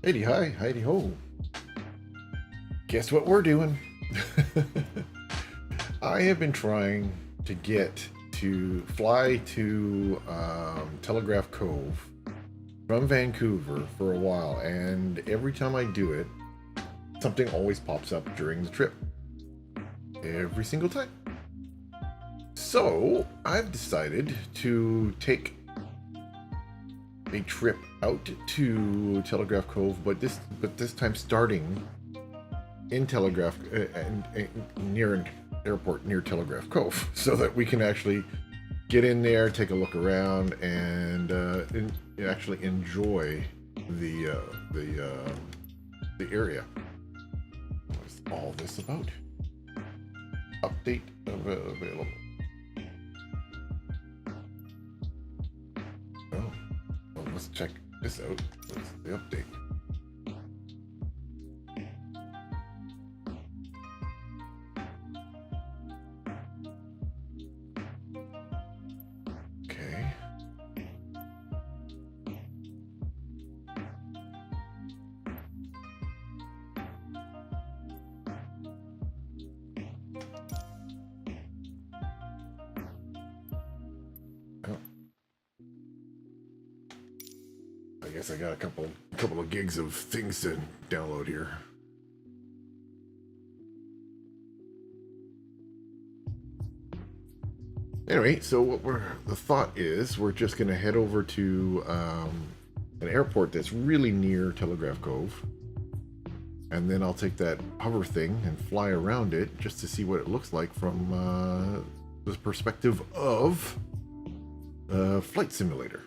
Heidi hi, Heidi ho. Guess what we're doing? I have been trying to get to fly to Telegraph Cove from Vancouver for a while, and every time I do it, something always pops up during the trip. Every single time. So I've decided to take a trip out to Telegraph Cove, but this time starting in Telegraph near an airport near Telegraph Cove, so that we can actually get in there, take a look around, and actually enjoy the area. What's all this about? Update available. Oh, well, let's check this out. What's the update? Okay. Oh. I guess I got a couple of gigs of things to download here. Anyway, so the thought is we're just going to head over to an airport that's really near Telegraph Cove, and then I'll take that hover thing and fly around it just to see what it looks like from the perspective of flight simulator.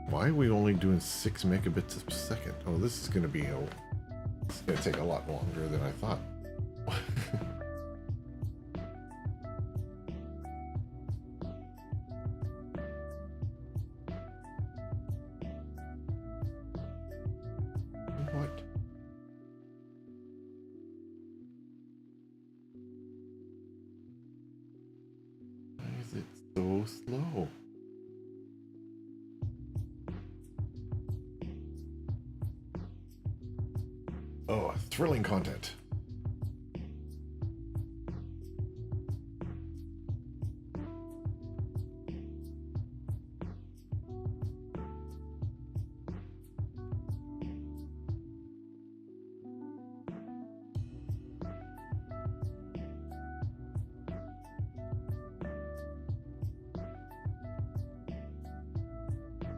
Why are we only doing 6 megabits per second? Oh, this is going to be it's going to take a lot longer than I thought. What? Why is it so slow? Oh, thrilling content.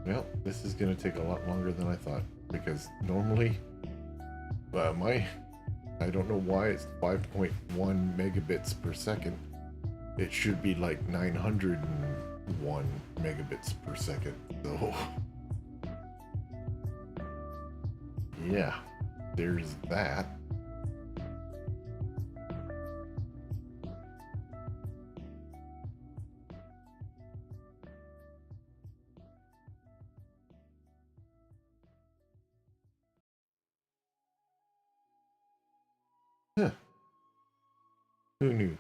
Well, this is going to take a lot longer than I thought, because normally I don't know why it's 5.1 megabits per second. It should be like 901 megabits per second. So yeah, there's that. Huh. Who knew?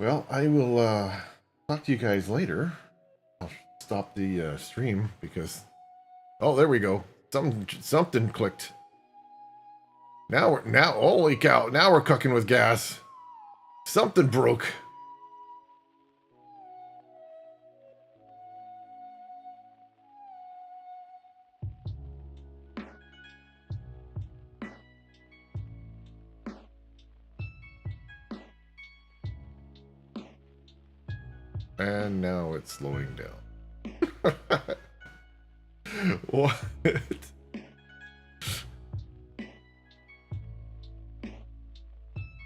Well, I will talk to you guys later. I'll stop the stream because... Oh, there we go. Something clicked. Now, holy cow! Now we're cooking with gas. Something broke. And now it's slowing down. What?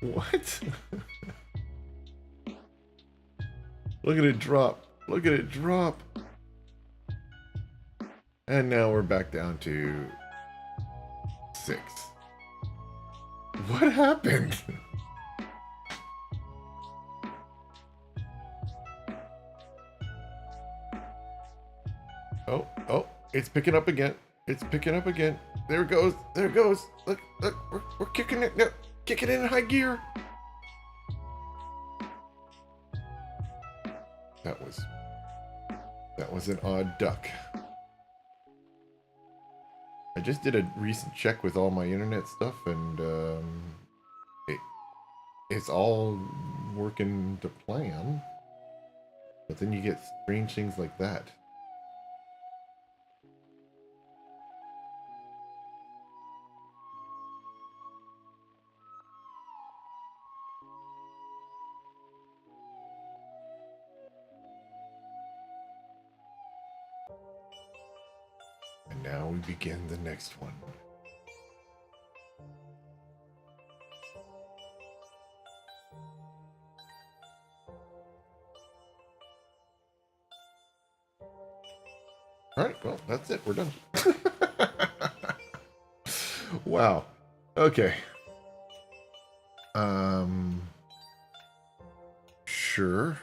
What? Look at it drop. Look at it drop. And now we're back down to 6. What happened? Oh, it's picking up again. It's picking up again. There it goes. There it goes. Look, we're kicking it. No, kick it in high gear. That was That was an odd duck. I just did a recent check with all my internet stuff, and it's all working to plan. But then you get strange things like that. And now we begin the next one. All right, well, that's it. We're done. Wow. Okay. Sure.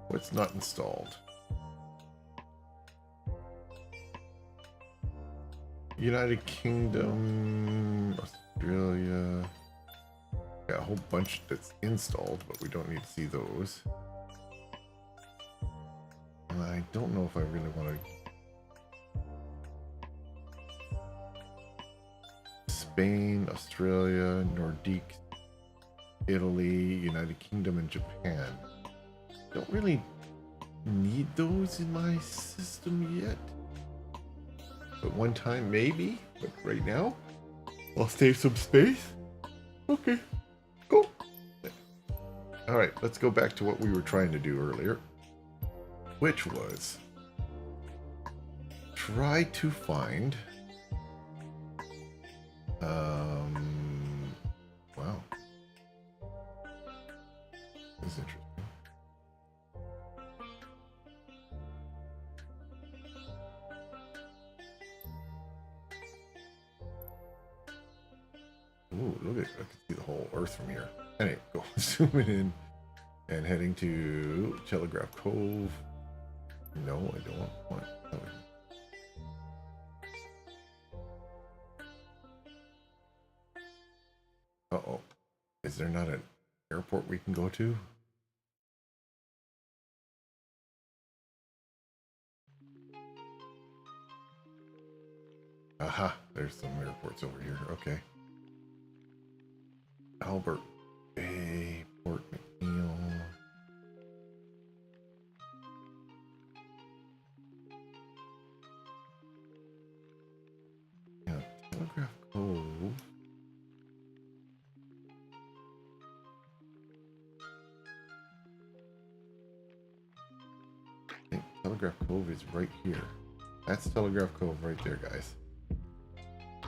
What's not installed? United Kingdom, Australia. Got a whole bunch that's installed, but we don't need to see those. I don't know if I really want to. Spain, Australia, Nordique, Italy, United Kingdom, and Japan. Don't really need those in my system yet. But one time, maybe. But right now, I'll save some space. Okay, cool. All right, let's go back to what we were trying to do earlier, which was try to find. Wow, this is interesting. Ooh, look at, I can see the whole Earth from here. Anyway, go zooming in and heading to Telegraph Cove. No, I don't want. Oh. Uh-oh. Is there not an airport we can go to? Aha, there's some airports over here. Okay. Albert Bay, Port McNeil. Yeah, Telegraph Cove. I think Telegraph Cove is right here. That's Telegraph Cove right there, guys.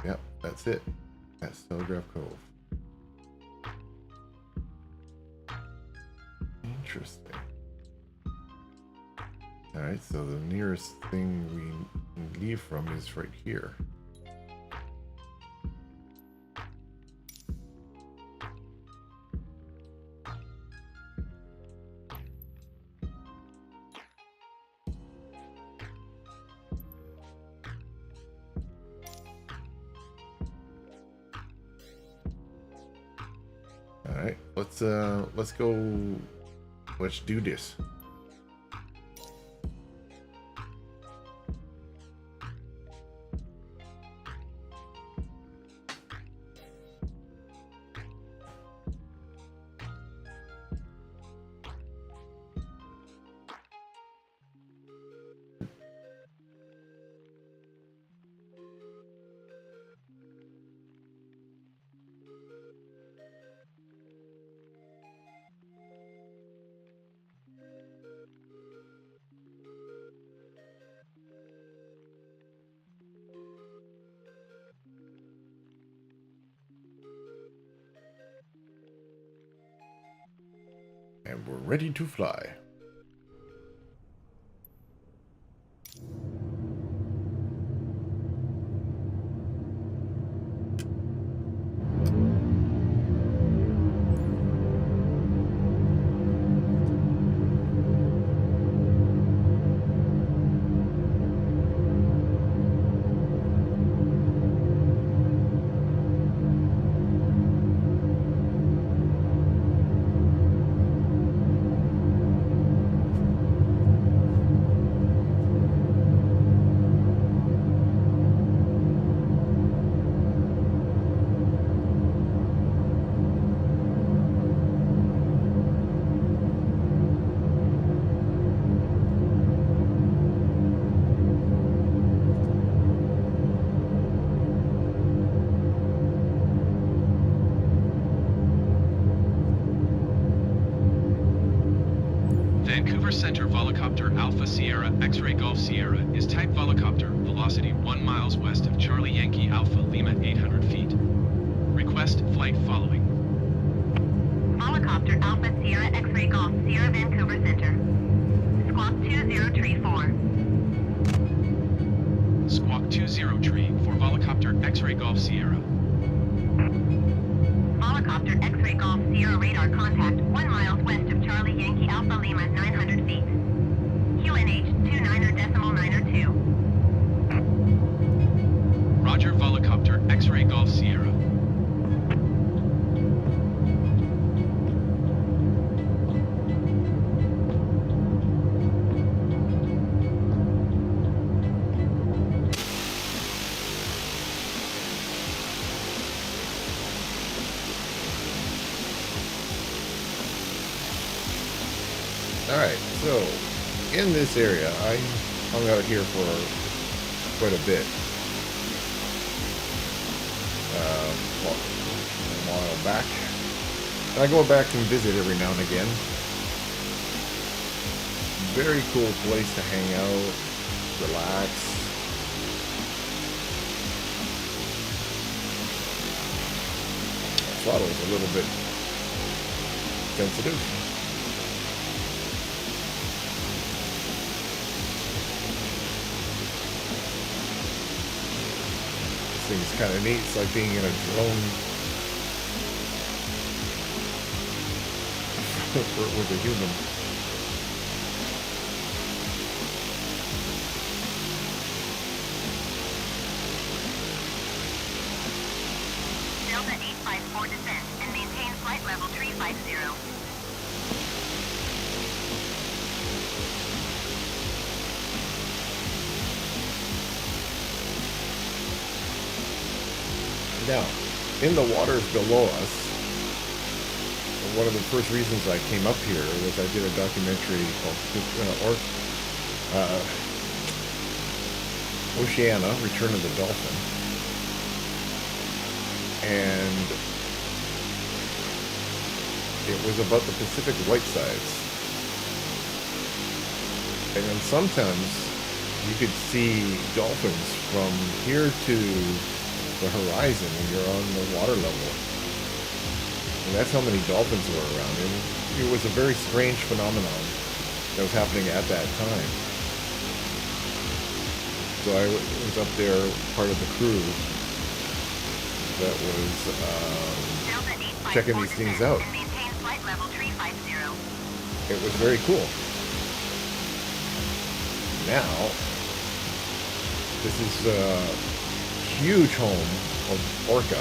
Yep, that's it. That's Telegraph Cove. Interesting. Alright, so the nearest thing we can leave from is right here. Alright, let's go. Let's do this. And we're ready to fly. Vancouver Center Volocopter Alpha Sierra X-Ray Golf Sierra is type Volocopter, velocity 1 miles west of Charlie Yankee Alpha Lima 800 feet. Request flight following. Volocopter Alpha Sierra X-Ray Golf Sierra Vancouver Center. Squawk 2034. Squawk 20 for Volocopter X-Ray Golf Sierra. Volocopter X-Ray Golf Sierra radar contact 1 miles west of Charlie Yankee Alpha Lima 900 feet. QNH 29.902. Roger, Volocopter X-Ray Golf Sierra. Alright, so in this area, I hung out here for quite a bit. A while back. And I go back and visit every now and again. Very cool place to hang out, relax. Throttle's a little bit sensitive. This thing's kind of neat. It's like being in a drone with a human. Delta 854 descent and maintain flight level 350. Now, in the waters below us, one of the first reasons I came up here was I did a documentary called Oceana, Return of the Dolphin. And it was about the Pacific whitesides. And then sometimes you could see dolphins from here to the horizon when you're on the water level. And that's how many dolphins were around. And it was a very strange phenomenon that was happening at that time. So I was up there, part of the crew that was checking these things out. It was very cool. Now, this is a huge home of orca.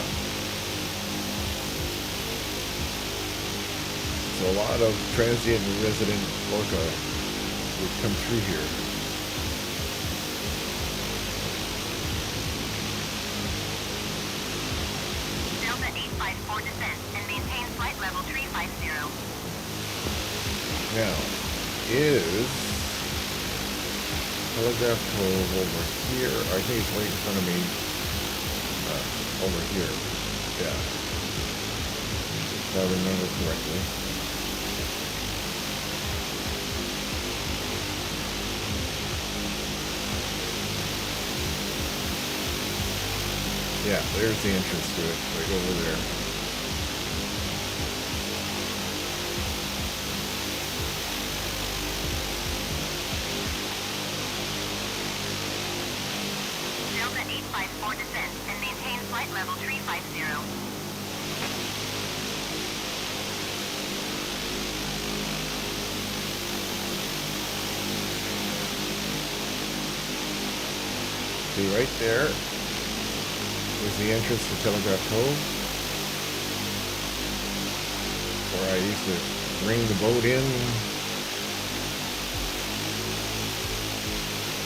So a lot of transient and resident orca would come through here. Delta 854 descent and maintain flight level 350. Now, is Telegraph Cove over here? I think it's right in front of me. Over here. Yeah. If I remember correctly. Yeah, there's the entrance to it, right over there. Delta 854 descent and maintain flight level 350. See, right there is the entrance to Telegraph Cove, where I used to bring the boat in.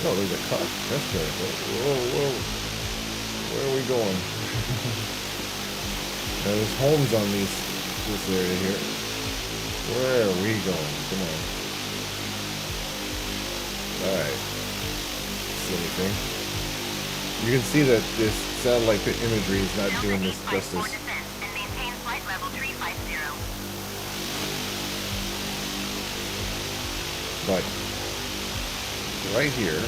Oh, there's a cut. That's good. Whoa, whoa. Where are we going? Now, there's homes on this area here. Where are we going? Come on. Alright. Silly thing. You can see that this satellite imagery is not doing this justice. And maintain flight level 350. But right here,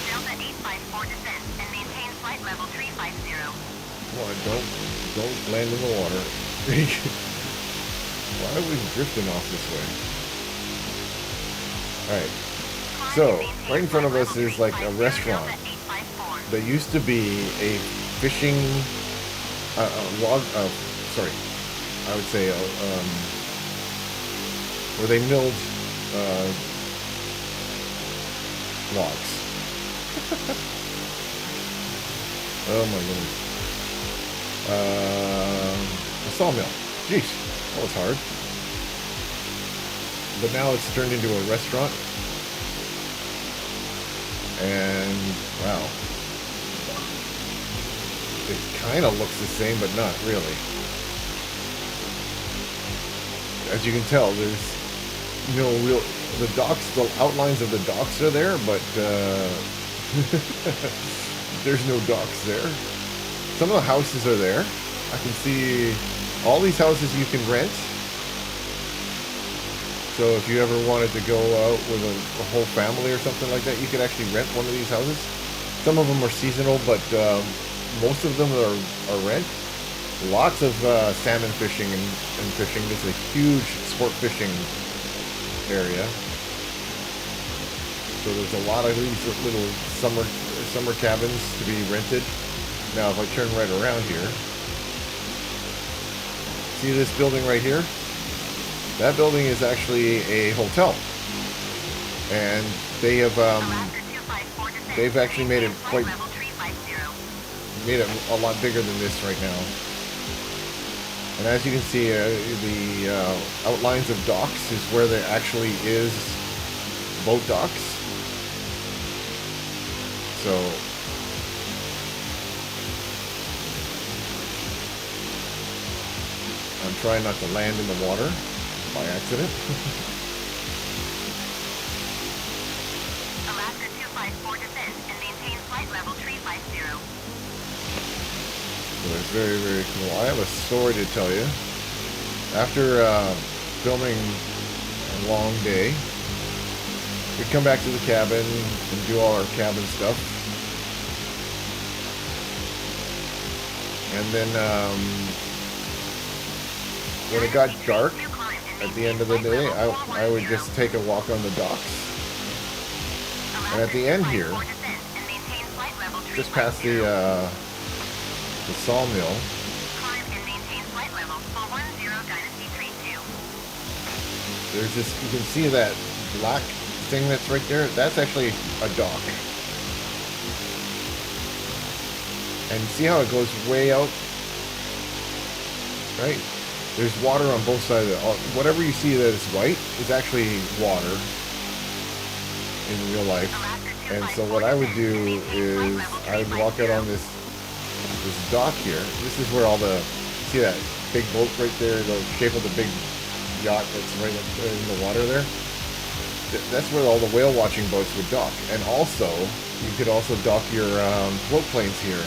Delta 854 descends and maintain flight level 350. well, don't land in the water. Why are we drifting off this way? Alright, so right in front of us is like a restaurant. There used to be a fishing log. Sorry, I would say where they milled logs. Oh my goodness. A sawmill. Jeez, that was hard. But now it's turned into a restaurant. And wow. It kind of looks the same, but not really. As you can tell, there's the docks, the outlines of the docks are there, but there's no docks there. Some of the houses are there. I can see all these houses you can rent. So if you ever wanted to go out with a whole family or something like that, you could actually rent one of these houses. Some of them are seasonal, but most of them are rent. Lots of salmon fishing and fishing. This is a huge sport fishing area. So there's a lot of these little summer cabins to be rented. Now if I turn right around here, see this building right here? That building is actually a hotel. And they have they've actually made it a lot bigger than this right now. And as you can see, the outlines of docks is where there actually is boat docks. So I'm trying not to land in the water by accident. Alaska 254 descends and maintain flight level 350. So it's very, very cool. I have a story to tell you. After filming a long day, we come back to the cabin and do all our cabin stuff. And then when it got dark at the end of the day, I would just take a walk on the docks. And at the end here, just past the sawmill, there's this, you can see that black thing that's right there, that's actually a dock. And see how it goes way out? Right? There's water on both sides of it. Whatever you see that is white is actually water in real life. And so what I would do is I would walk out on this dock here. This is where all the, see that big boat right there, the shape of the big yacht that's right in the water there? That's where all the whale watching boats would dock. And also, you could also dock your float planes here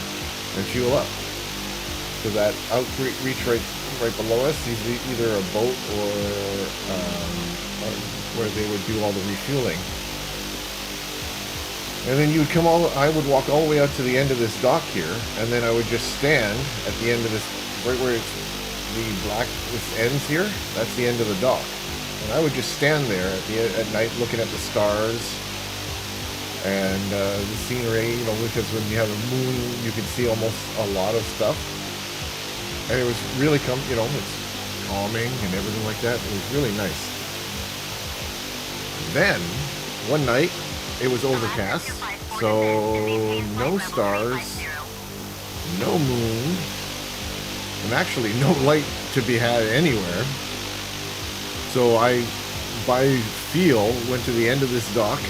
and fuel up. So that outreach right below us is either a boat or where they would do all the refueling. And then you would I would walk all the way out to the end of this dock here, and then I would just stand at the end of this, right where this ends here, that's the end of the dock. And I would just stand there at night looking at the stars and the scenery, because when you have a moon, you can see almost a lot of stuff. And it was really it's calming and everything like that. It was really nice. Then, one night, it was overcast, so no stars, no moon, and actually no light to be had anywhere. So I, by feel, went to the end of this dock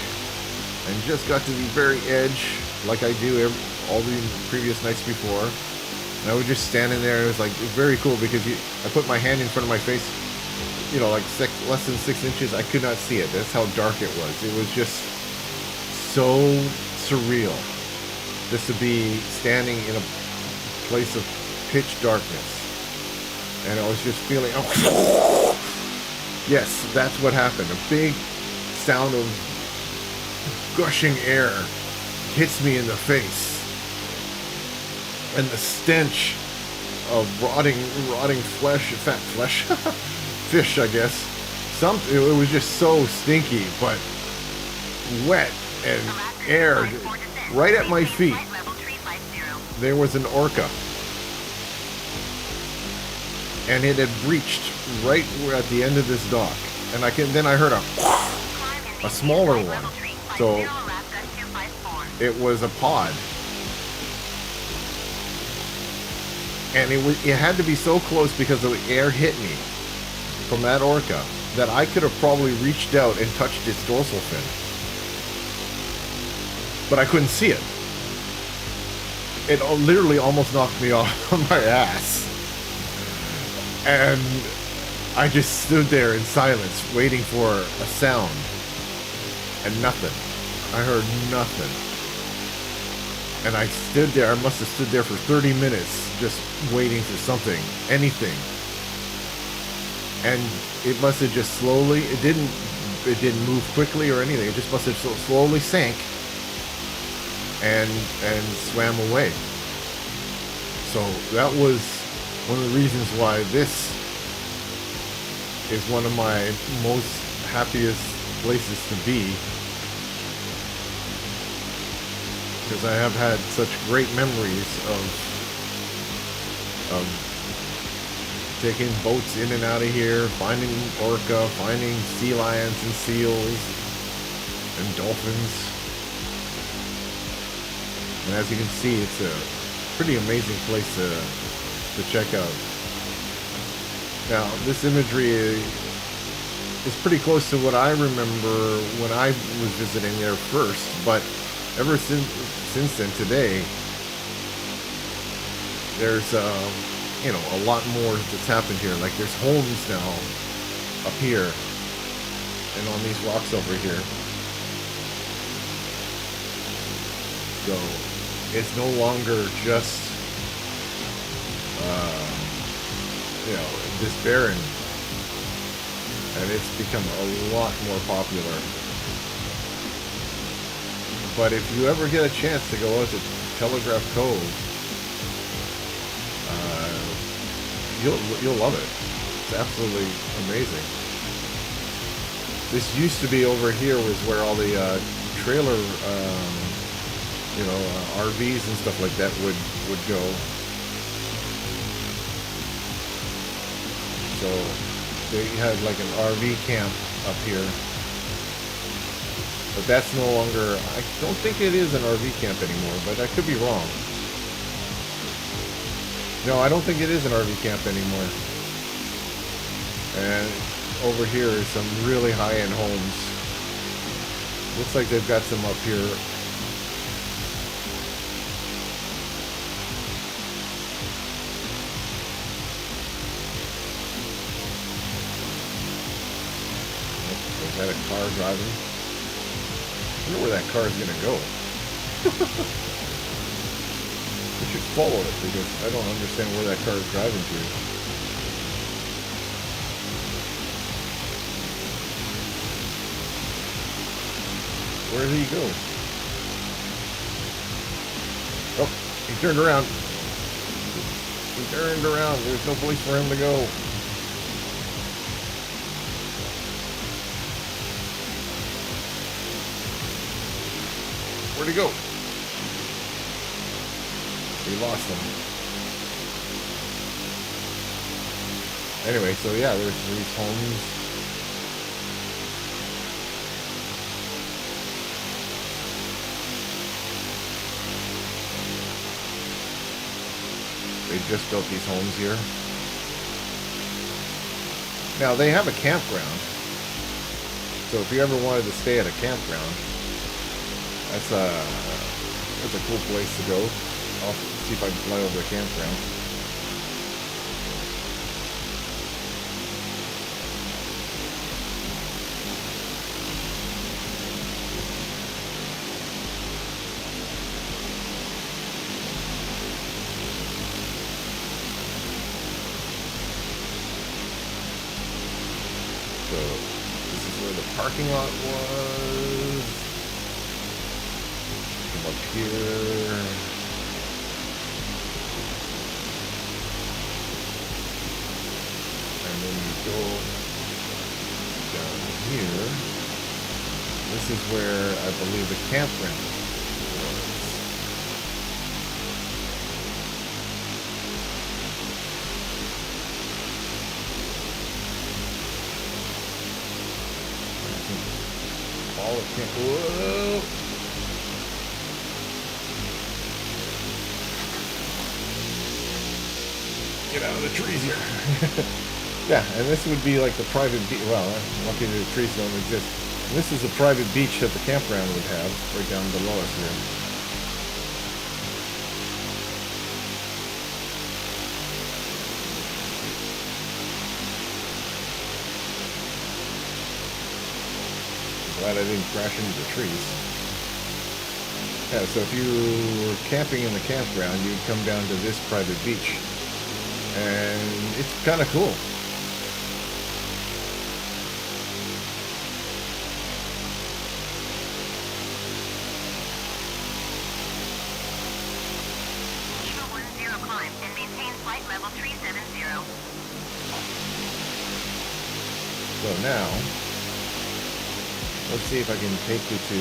and just got to the very edge, like I do all the previous nights before. And I was just standing there. It was very cool because I put my hand in front of my face, less than 6 inches. I could not see it. That's how dark it was. It was just so surreal just to be standing in a place of pitch darkness. And I was just feeling, Yes, that's what happened. A big sound of gushing air hits me in the face. And the stench of rotting flesh, fat flesh, fish, I guess. It was just so stinky, but wet and air right at my feet. There was an orca, and it had breached right at the end of this dock, and then I heard a smaller one. So it was a pod, and it had to be so close because the air hit me from that orca that I could have probably reached out and touched its dorsal fin, but I couldn't see it. It literally almost knocked me off on my ass. And I just stood there in silence, waiting for a sound. And nothing. I heard nothing. And I stood there, I must have stood there for 30 minutes, just waiting for something, anything. And it must have just slowly, it didn't move quickly or anything, it just must have slowly sank and swam away. So that was one of the reasons why this is one of my most happiest places to be, because I have had such great memories of taking boats in and out of here, finding orca, finding sea lions and seals and dolphins. And as you can see, it's a pretty amazing place to check out. Now, this imagery is pretty close to what I remember when I was visiting there first, but ever since then, today, there's a lot more that's happened here. Like, there's homes now up here and on these rocks over here. So it's no longer just this barren, and it's become a lot more popular. But if you ever get a chance to go out to Telegraph Cove, you'll love it. It's absolutely amazing. This used to be over here was where all the trailer RVs and stuff like that would go. So they had like an RV camp up here, but that's no longer, I don't think it is an RV camp anymore, but I could be wrong. No, I don't think it is an RV camp anymore. And over here is some really high-end homes. Looks like they've got some up here. Got a car driving. I wonder where that car is going to go. We should follow it because I don't understand where that car is driving to. Where did he go? Oh, he turned around. He turned around. There's no place for him to go. Where'd he go? We lost him. Anyway, so yeah, there's these homes. They just built these homes here. Now, they have a campground. So if you ever wanted to stay at a campground, that's a cool place to go. I'll see if I can fly over the campground. So this is where the parking lot was. Come up here. And then you go down here. This is where I believe the campground was. All of camp. Whoa! Get out of the trees here. Yeah, and this would be like the private beach. Well, lucky the trees don't exist. And this is a private beach that the campground would have right down below us here. Glad I didn't crash into the trees. Yeah, so if you were camping in the campground, you'd come down to this private beach. And it's kind of cool. Eva 10 climb and maintain flight level 370. So now, let's see if I can take you to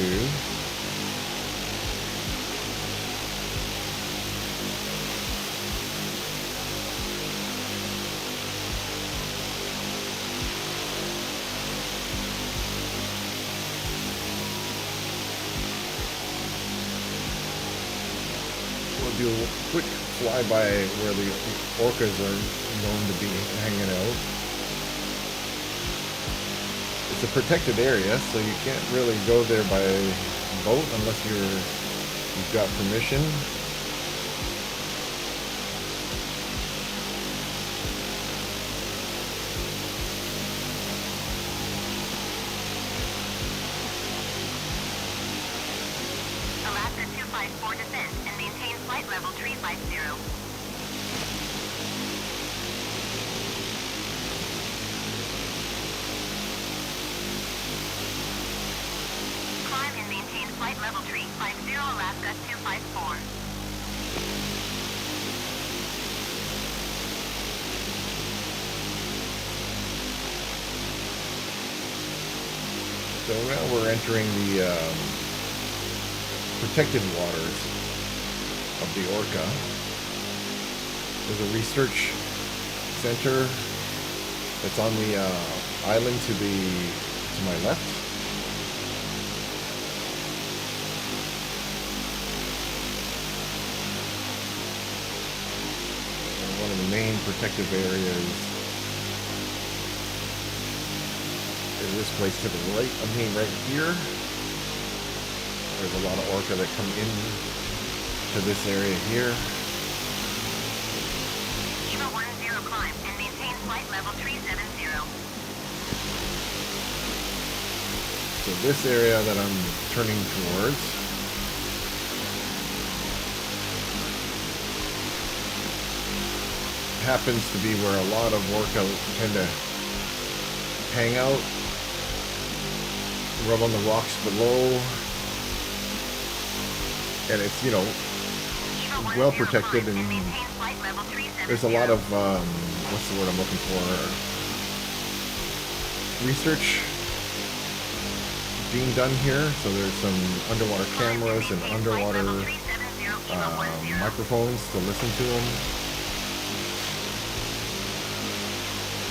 we'll do a quick flyby where the orcas are known to be hanging out. It's a protected area, so you can't really go there by boat unless you've got permission. Alaska 254 descent and maintain flight level 350. Climb and maintain flight level 350 Alaska 254. So now we're entering the protected waters of the Orca. There's a research center that's on the island to my left. And one of the main protective areas is this place to the right of me right here. There's a lot of orca that come in to this area here. Eva 10 climb and maintain flight level 370. So this area that I'm turning towards happens to be where a lot of orca tend to hang out, rub on the rocks below. And it's, you know, well protected, and there's a lot of, what's the word I'm looking for? Research being done here. So there's some underwater cameras and underwater microphones to listen to them.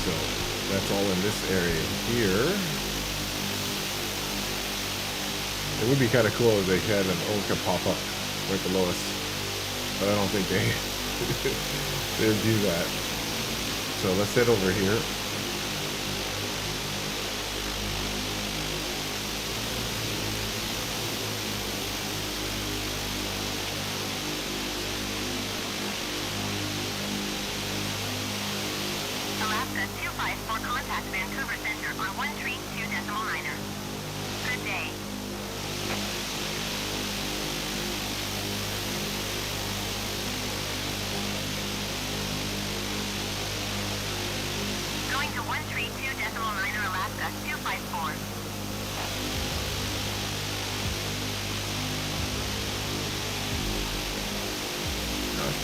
So that's all in this area here. It would be kind of cool if they had an orca pop up right below us, but I don't think they would do that. So let's head over here. Alaska 254 contact Vancouver Center on 132.9er. Good day. Going to 132.9er Alaska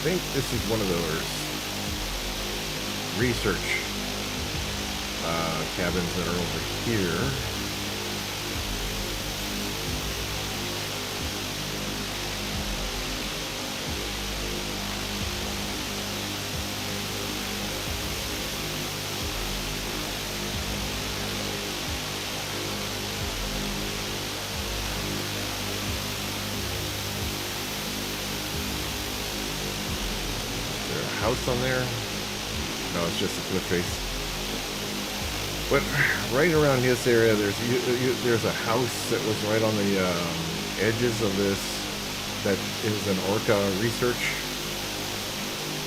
think this is one of those research cabins that are over here. House on there? No, it's just a cliff face. But right around this area, there's a house that was right on the edges of this. That is an orca research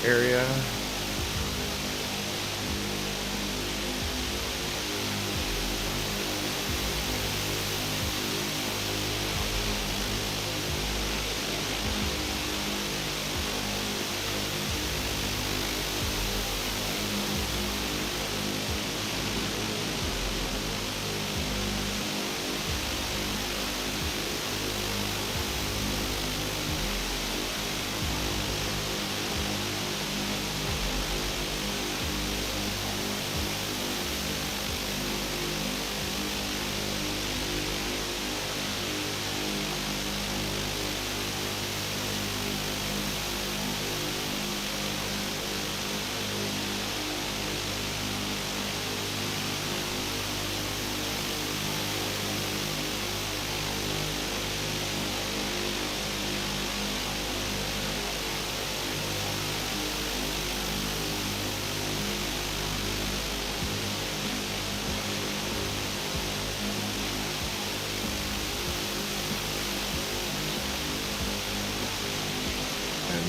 area.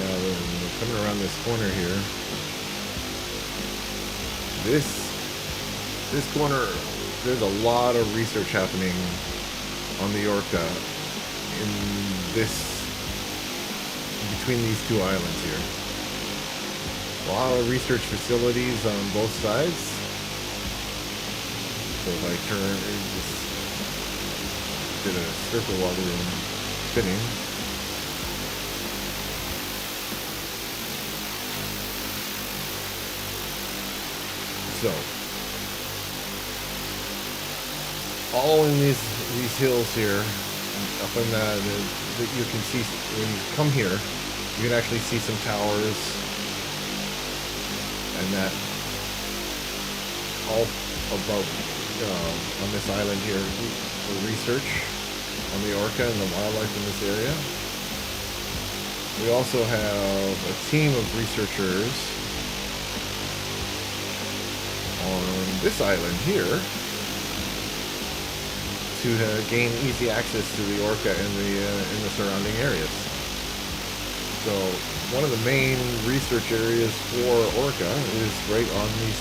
Now we're coming around this corner here. This corner, there's a lot of research happening on the Orca between these two islands here. A lot of research facilities on both sides. So if I turn, just did a circle while we were spinning. So, all in these hills here, up in that you can see when you come here, you can actually see some towers, and that all above on this island here for research on the orca and the wildlife in this area. We also have a team of researchers on this island here to gain easy access to the orca and in the surrounding areas. So one of the main research areas for orca is right on these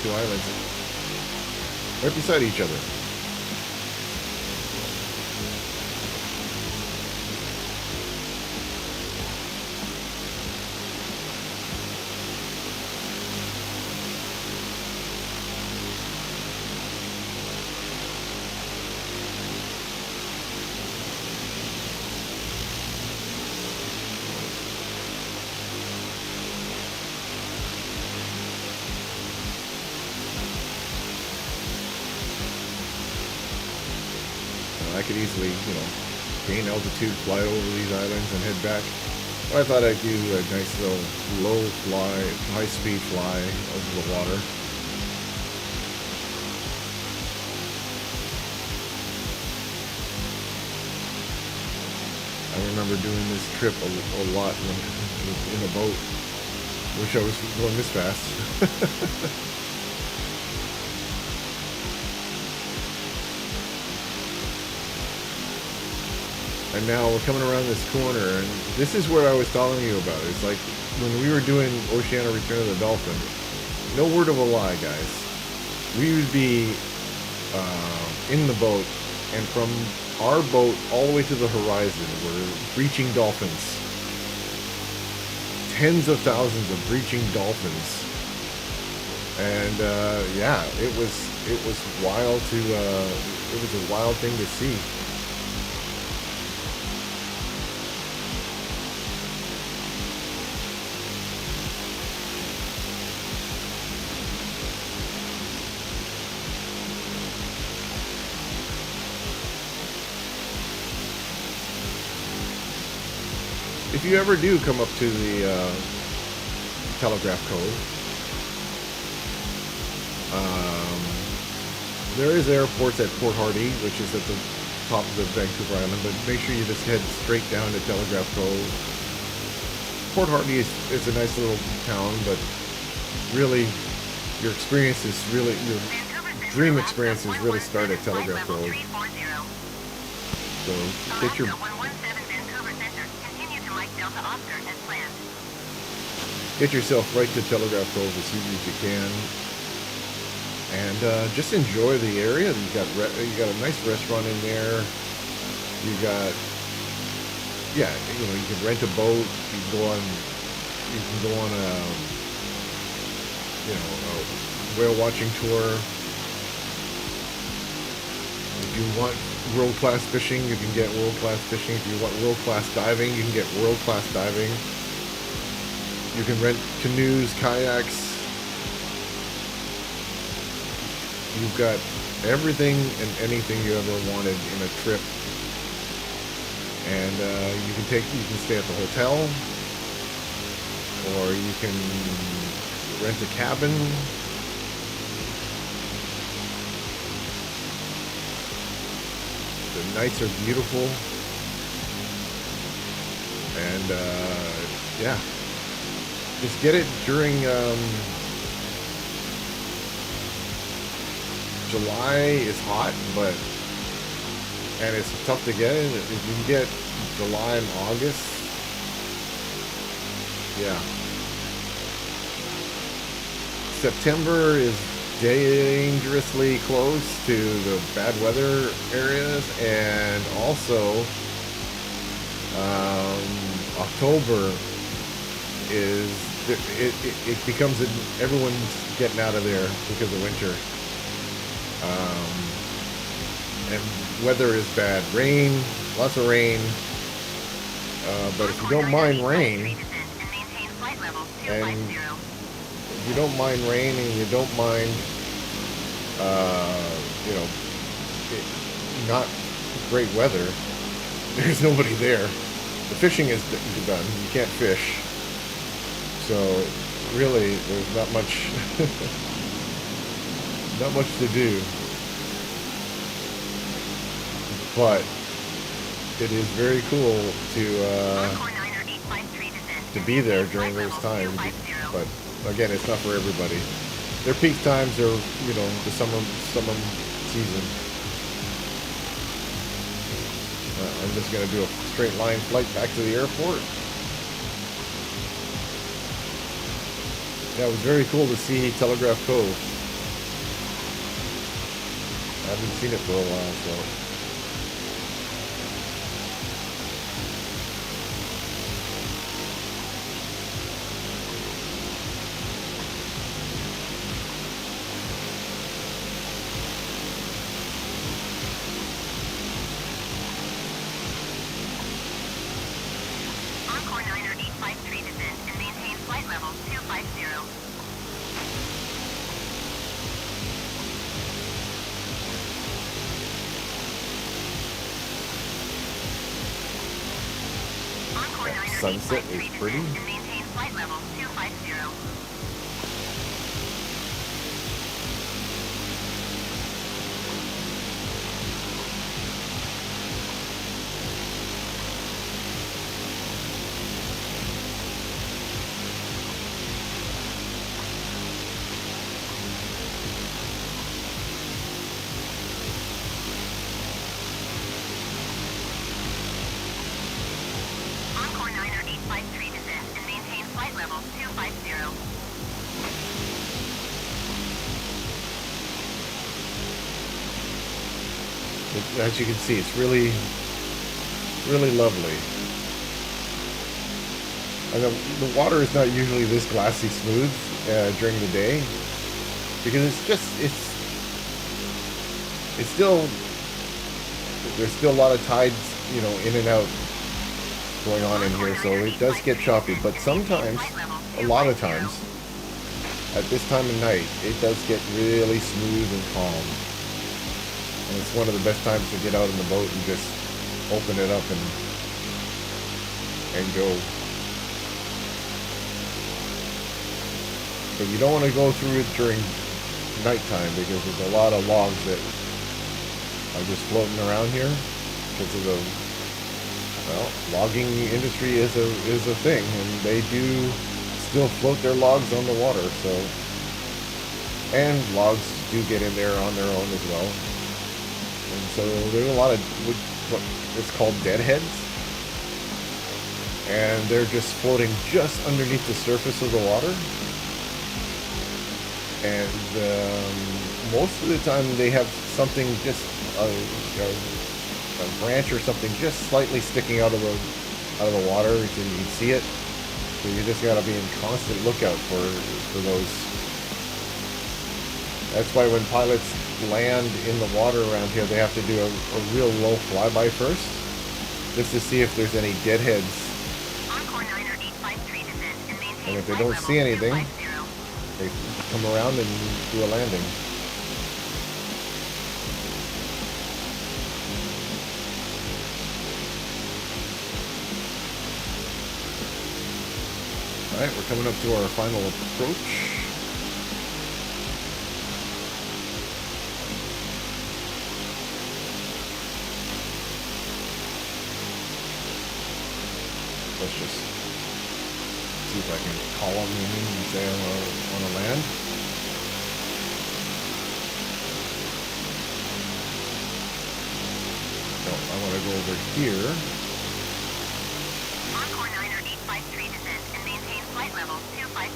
two islands, right beside each other. I could easily, gain altitude, fly over these islands and head back. But I thought I'd do a nice little low fly, high-speed fly over the water. I remember doing this trip a lot when I was in a boat. Wish I was going this fast. And now we're coming around this corner, and this is where I was telling you about. It's like when we were doing Oceana Return of the Dolphin, no word of a lie, guys. We would be in the boat, and from our boat all the way to the horizon, we're breaching dolphins. Tens of thousands of breaching dolphins. And yeah, it was wild to it was a wild thing to see. if you ever do come up to the Telegraph Cove, there is airports at Port Hardy, which is at the top of the Vancouver Island, but make sure you just head straight down to Telegraph Cove. Port Hardy is a nice little town, but really, your experiences really, your dream experiences really start at Telegraph Cove. So get your get yourself right to Telegraph Cove as soon as you can, and just enjoy the area. You got a nice restaurant in there. You got, yeah, you know, you can rent a boat. You can go on a, you know, a whale watching tour. If you want world-class fishing, you can get world-class fishing. If you want world-class diving, you can get world-class diving. You can rent canoes, kayaks. You've got everything and anything you ever wanted in a trip. And you can stay at the hotel, or you can rent a cabin. The nights are beautiful, and yeah, just get it during July is hot, and it's tough to get in. If you can get July and August, yeah. September is dangerously close to the bad weather areas, and also October is it becomes everyone's getting out of there because of winter, and weather is bad. Rain, lots of rain, but if you don't mind rain, and if you don't mind rain and you don't mind, you know, not great weather, there's nobody there. The fishing is done. You can't fish. So really, there's not much, not much to do. But it is very cool to be there during those times. But again, it's not for everybody. Their peak times are, you know, the summer season. I'm just going to do a straight line flight back to the airport. Yeah, it was very cool to see Telegraph Cove. I haven't seen it for a while, so. Sunset is pretty. Maintain flight level 250. As you can see, it's really, really lovely. And the water is not usually this glassy smooth during the day, because it's still, there's still a lot of tides, you know, in and out going on in here, so it does get choppy. But sometimes, a lot of times, at this time of night, it does get really smooth and calm. And it's one of the best times to get out in the boat and just open it up and and go. But you don't want to go through it during nighttime because there's a lot of logs that are just floating around here because of the, well, logging industry is a thing, and they do still float their logs on the water. So, and logs do get in there on their own as well. And so there's a lot of what it's called deadheads, and they're just floating just underneath the surface of the water. And most of the time they have something just a branch or something just slightly sticking out of the water, so you can see it. So you just gotta be in constant lookout for those. That's why when pilots land in the water around here, they have to do a real low flyby first, just to see if there's any deadheads. And if they don't see anything, they come around and do a landing. Alright, we're coming up to our final approach. Let's just see if I can call on the name and say I want to land. No, I want to go over here. Encore 9853 descend and maintain flight level 250.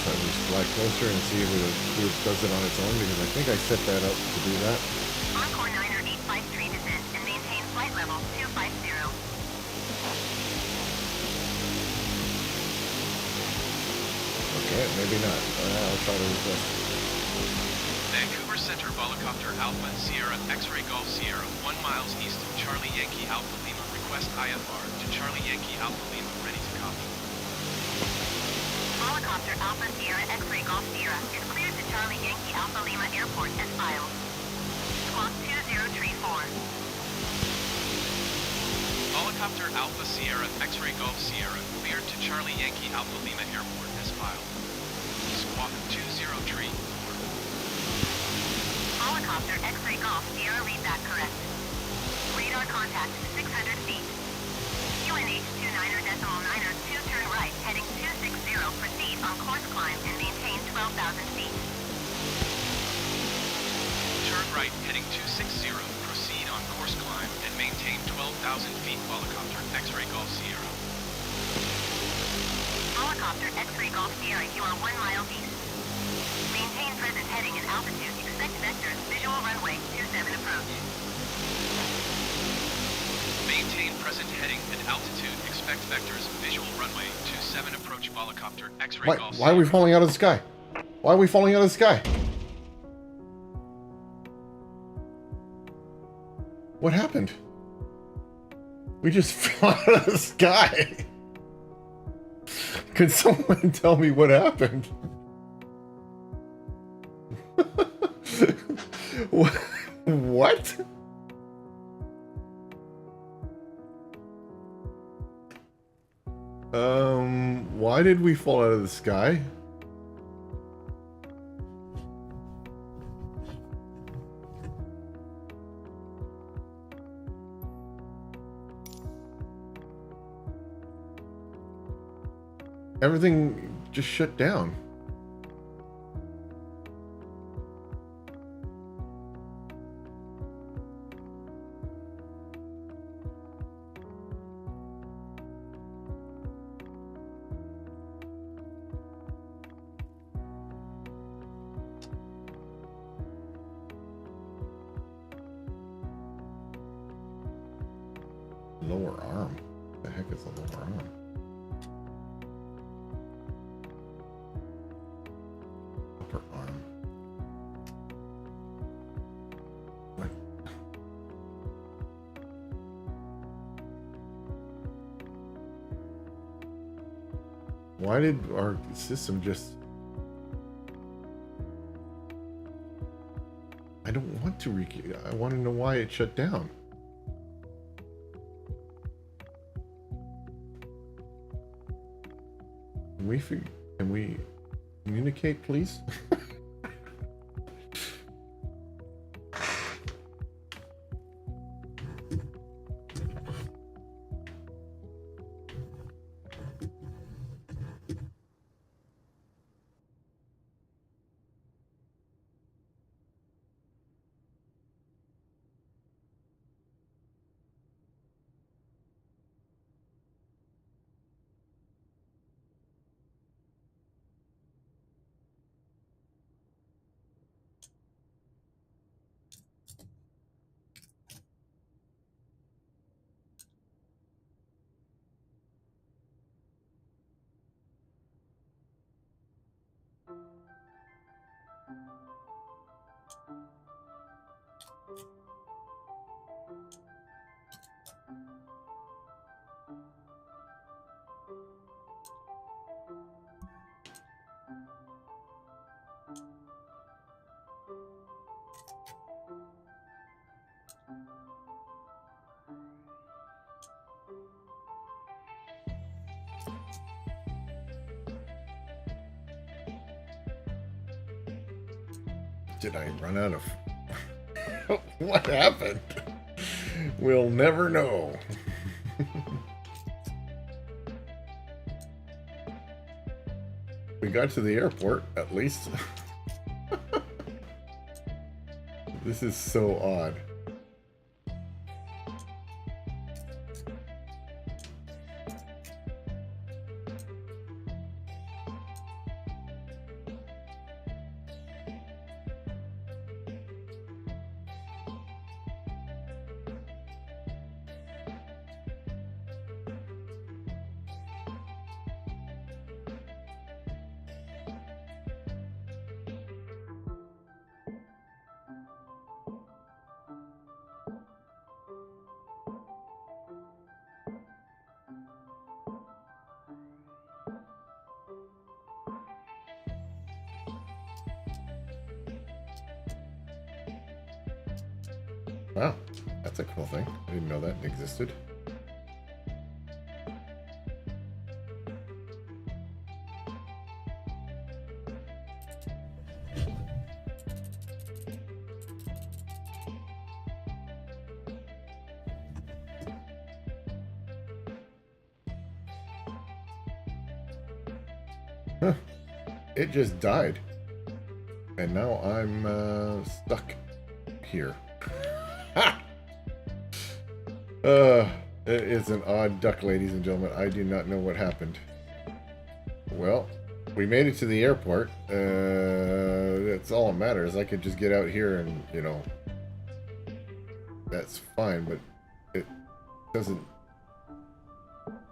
I just fly closer and see if it does it on its own, because I think I set that up to do that. Encore 9853 descend and maintain flight level 250. Okay, maybe not. I'll try to request. Vancouver Center Volocopter Alpha Sierra X-Ray Golf Sierra 1 miles east of Charlie Yankee Alpha Lima. Request IFR to Charlie Yankee Alpha Lima. Ready to copy. Helicopter Alpha Sierra X-Ray Golf Sierra is cleared to Charlie Yankee Alpha Lima Airport as filed. Squawk 2034. Helicopter Alpha Sierra X-Ray Golf Sierra cleared to Charlie Yankee Alpha Lima Airport as filed. Squawk 2034. Helicopter X-Ray Golf Sierra, read that correct. Radar contact 600 feet. QNH 29er.9er 2 turn right heading 260, proceed on course climb and maintain 12,000 feet. Turn right heading 260. Proceed on course climb and maintain 12,000 feet. Helicopter X-Ray Golf Sierra. Helicopter X-Ray Golf Sierra, you are 1 mile east. Maintain present heading and altitude. Expect vectors. Visual runway 27 approach. Maintain present heading and altitude. Expect vectors. Visual runway 27 approach. Helicopter X-Ray Golf Sierra. Why are we falling out of the sky? Why are we falling out of the sky? What happened? We just fell out of the sky. Could someone tell me what happened? What? Why did we fall out of the sky? Everything just shut down. Lower arm? What the heck is a lower arm? Upper arm. What? Why did our system just... I don't want to I want to know why it shut down. Can we communicate, please? Did I run out of... What happened? We'll never know. We got to the airport, at least. This is so odd. Wow, that's a cool thing. I didn't know that existed. Huh. It just died. And now I'm stuck here. It is an odd duck, ladies and gentlemen. I do not know what happened. Well, we made it to the airport. That's all that matters. I could just get out here and, you know, that's fine, but it doesn't...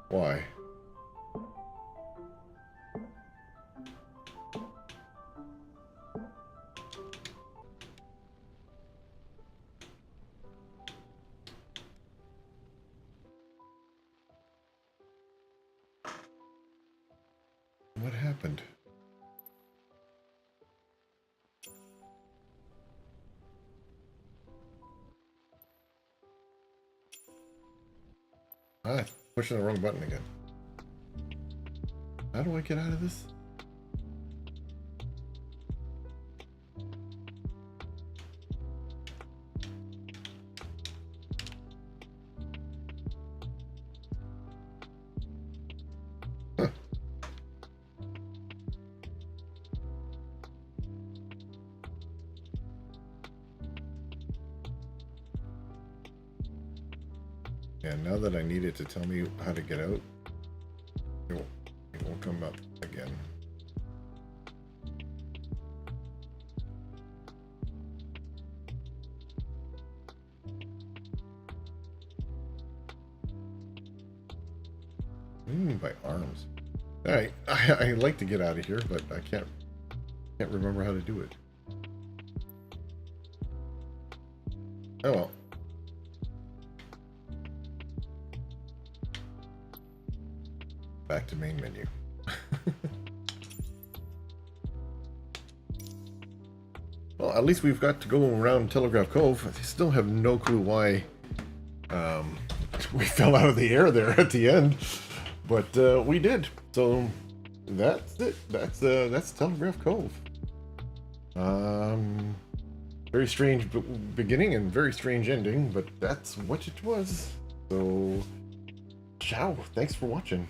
Why? What happened? Ah, pushing the wrong button again. How do I get out of this? Yeah, now that I need it to tell me how to get out, it won't come up again. By arms. I like to get out of here, but I can't remember how to do it. Oh well. Back to main menu. Well, at least we've got to go around Telegraph Cove. I still have no clue why we fell out of the air there at the end, but we did. So that's it. That's Telegraph Cove. Very strange beginning and very strange ending, but that's what it was. So, ciao. Thanks for watching.